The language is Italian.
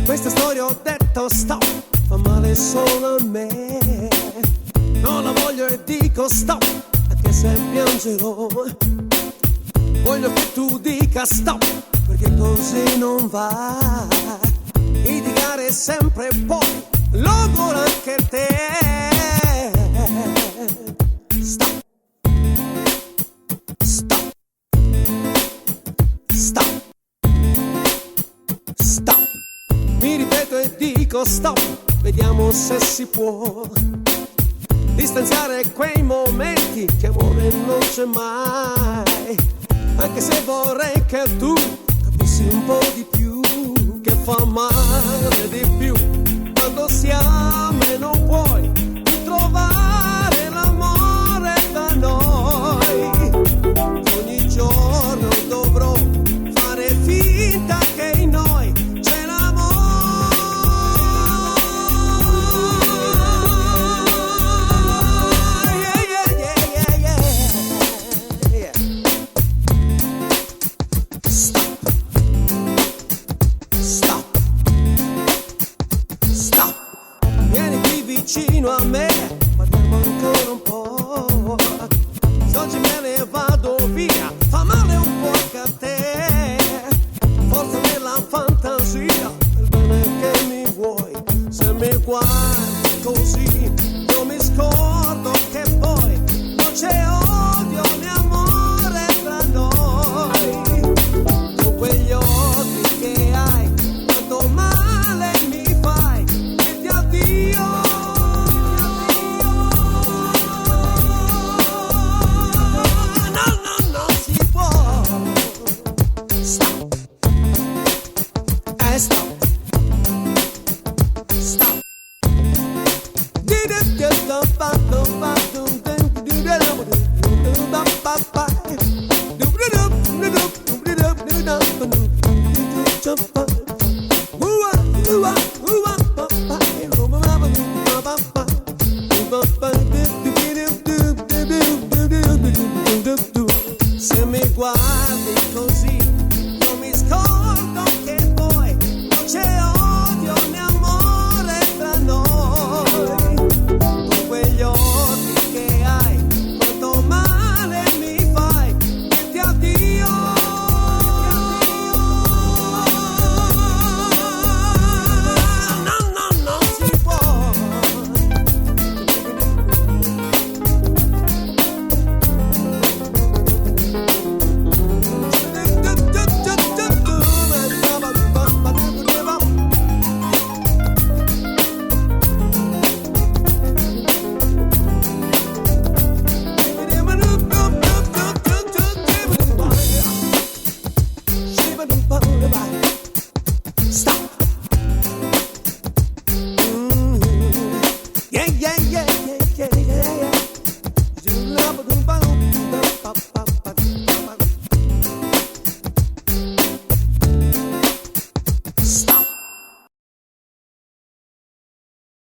Questa storia ho detto stop, fa male solo a me. Non la voglio e dico stop, anche se piangerò. Voglio che tu dica stop, perché così non va. Litigare sempre poi, logora anche te. Stop. Stop. Stop. Stop. Mi ripeto e dico stop, vediamo se si può distanziare quei momenti che amore non c'è mai. Anche se vorrei che tu capissi un po' di più, che fa male di più quando si ama e non puoi trovare l'amore da noi. Ogni giorno dovrò fare finta che in noi c'è vicino a me, parliamo ancora un po'. Se oggi me ne vado via, fa male un po' anche a te. Forza nella fantasia, il bene che mi vuoi. Se mi guardi così, io mi scordo che poi non c'è odio né amore tra noi. Con quegli occhi che hai, quanto male mi fai, dirti addio. Jump